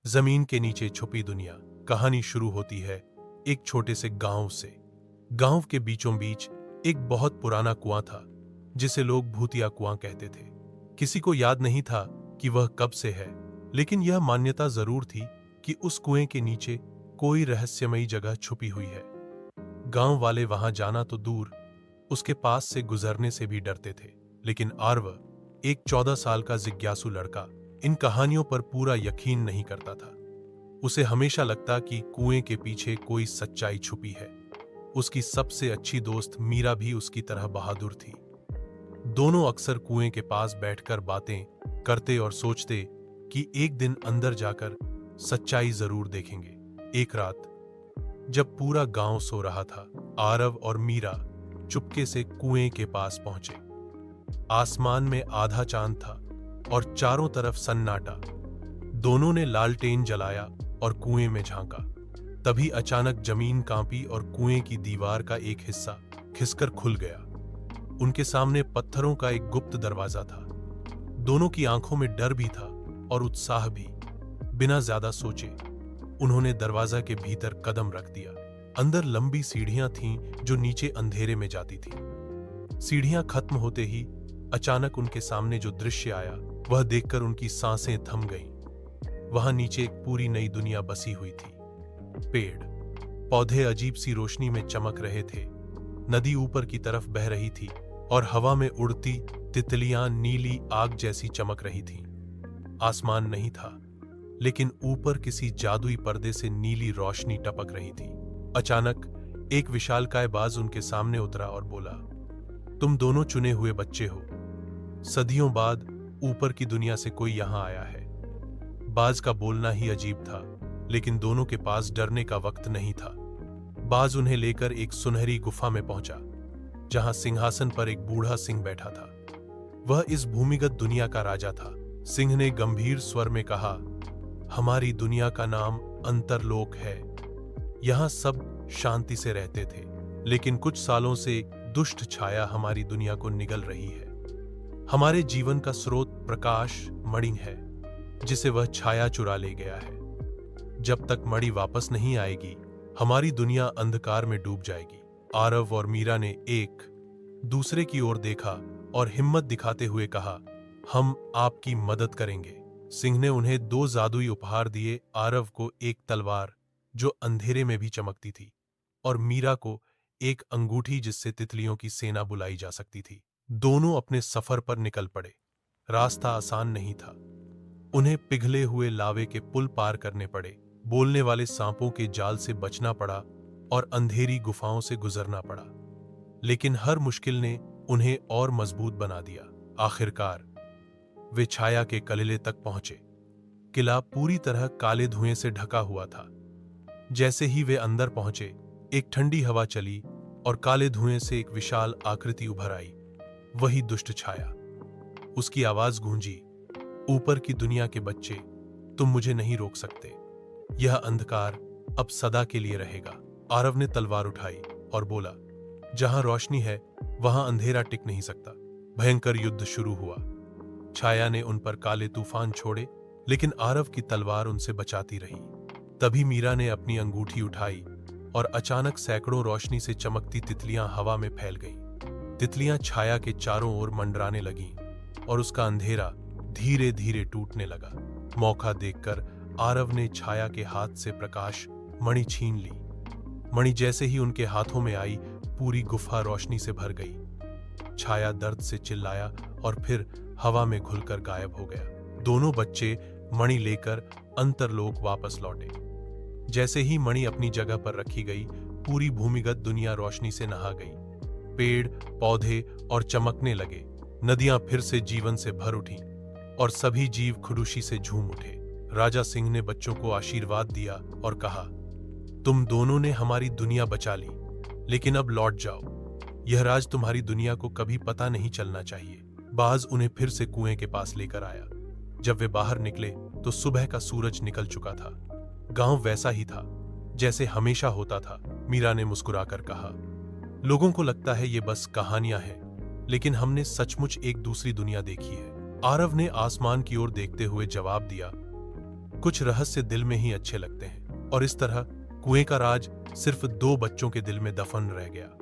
जमीन के नीचे छुपी दुनिया। कहानी शुरू होती है एक छोटे से गांव से। गांव के बीचों बीच एक बहुत पुराना कुआं था जिसे लोग भूतिया कुआं कहते थे। किसी को याद नहीं था कि वह कब से है, लेकिन यह मान्यता जरूर थी कि उस कुएं के नीचे कोई रहस्यमयी जगह छुपी हुई है। गांव वाले वहां जाना तो दूर, उसके पास से गुजरने से भी डरते थे। लेकिन आर्व, एक 14 साल का जिज्ञासु लड़का, इन कहानियों पर पूरा यकीन नहीं करता था। उसे हमेशा लगता कि कुएं के पीछे कोई सच्चाई छुपी है। उसकी सबसे अच्छी दोस्त मीरा भी उसकी तरह बहादुर थी। दोनों अक्सर कुएं के पास बैठकर बातें करते और सोचते कि एक दिन अंदर जाकर सच्चाई जरूर देखेंगे। एक रात जब पूरा गांव सो रहा था, आरव और मीरा चुपके से कुएं के पास पहुंचे। आसमान में आधा चांद था और चारों तरफ सन्नाटा। दोनों ने लालटेन जलाया और कुएं में झांका। तभी अचानक जमीन कांपी और कुएं की दीवार का एक हिस्सा खिसकर खुल गया। उनके सामने पत्थरों का एक गुप्त दरवाजा था। दोनों की आंखों में डर भी था और उत्साह भी। बिना ज्यादा सोचे उन्होंने दरवाजा के भीतर कदम रख दिया। अंदर लंबी सीढ़ियां थीं जो नीचे अंधेरे में जाती थीं। सीढ़ियां खत्म होते ही अचानक उनके सामने जो दृश्य आया वह देखकर उनकी सांसें थम गईं। वहां नीचे एक पूरी नई दुनिया बसी हुई थी। पेड़ पौधे अजीब सी रोशनी में चमक रहे थे। नदी ऊपर की तरफ बह रही थी और हवा में उड़ती तितलियां नीली आग जैसी चमक रही थीं। आसमान नहीं था, लेकिन ऊपर किसी जादुई पर्दे से नीली रोशनी टपक रही थी। अचानक एक विशालकाय बाज उनके सामने उतरा और बोला, तुम दोनों चुने हुए बच्चे हो। सदियों बाद ऊपर की दुनिया से कोई यहां आया है। बाज का बोलना ही अजीब था, लेकिन दोनों के पास डरने का वक्त नहीं था। बाज उन्हें लेकर एक सुनहरी गुफा में पहुंचा, जहां सिंहासन पर एक बूढ़ा सिंह बैठा था। वह इस भूमिगत दुनिया का राजा था। सिंह ने गंभीर स्वर में कहा, हमारी दुनिया का नाम अंतरलोक है। यहां सब शांति से रहते थे, लेकिन कुछ सालों से दुष्ट छाया हमारी दुनिया को निगल रही है। हमारे जीवन का स्रोत प्रकाश मणि है, जिसे वह छाया चुरा ले गया है। जब तक मणि वापस नहीं आएगी, हमारी दुनिया अंधकार में डूब जाएगी। आरव और मीरा ने एक दूसरे की ओर देखा और हिम्मत दिखाते हुए कहा, हम आपकी मदद करेंगे। सिंह ने उन्हें 2 जादुई उपहार दिए। आरव को एक तलवार जो अंधेरे में भी चमकती थी, और मीरा को एक अंगूठी जिससे तितलियों की सेना बुलाई जा सकती थी। दोनों अपने सफर पर निकल पड़े। रास्ता आसान नहीं था। उन्हें पिघले हुए लावे के पुल पार करने पड़े, बोलने वाले सांपों के जाल से बचना पड़ा और अंधेरी गुफाओं से गुजरना पड़ा। लेकिन हर मुश्किल ने उन्हें और मजबूत बना दिया। आखिरकार वे छाया के कलिले तक पहुंचे। किला पूरी तरह काले धुएं से ढका हुआ था। जैसे ही वे अंदर पहुंचे, एक ठंडी हवा चली और काले धुएं से एक विशाल आकृति उभर आई। वही दुष्ट छाया। उसकी आवाज गूंजी, ऊपर की दुनिया के बच्चे, तुम मुझे नहीं रोक सकते। यह अंधकार अब सदा के लिए रहेगा। आरव ने तलवार उठाई और बोला, जहां रोशनी है वहां अंधेरा टिक नहीं सकता। भयंकर युद्ध शुरू हुआ। छाया ने उन पर काले तूफान छोड़े, लेकिन आरव की तलवार उनसे बचाती रही। तभी मीरा ने अपनी अंगूठी उठाई और अचानक सैकड़ों रोशनी से चमकती तितलियां हवा में फैल गईं। तितलियां छाया के चारों ओर मंडराने लगीं और उसका अंधेरा धीरे धीरे टूटने लगा। मौका देखकर आरव ने छाया के हाथ से प्रकाश मणि छीन ली। मणि जैसे ही उनके हाथों में आई, पूरी गुफा रोशनी से भर गई। छाया दर्द से चिल्लाया और फिर हवा में घुलकर गायब हो गया। दोनों बच्चे मणि लेकर अंतरलोक वापस लौटे। जैसे ही मणि अपनी जगह पर रखी गई, पूरी भूमिगत दुनिया रोशनी से नहा गई। पेड़ पौधे और चमकने लगे। नदियां फिर से जीवन से भर उठीं और सभी जीव खुशी से झूम उठे। राजा सिंह ने बच्चों को आशीर्वाद दिया और कहा, तुम दोनों ने हमारी दुनिया बचा ली, लेकिन अब लौट जाओ। यह राज तुम्हारी दुनिया को कभी पता नहीं चलना चाहिए। बाज उन्हें फिर से कुएं के पास लेकर आया। जब वे बाहर निकले तो सुबह का सूरज निकल चुका था। गांव वैसा ही था जैसे हमेशा होता था। मीरा ने मुस्कुराकर कहा, लोगों को लगता है ये बस कहानियां हैं, लेकिन हमने सचमुच एक दूसरी दुनिया देखी है। आरव ने आसमान की ओर देखते हुए जवाब दिया, कुछ रहस्य दिल में ही अच्छे लगते हैं, और इस तरह कुएं का राज सिर्फ 2 बच्चों के दिल में दफन रह गया।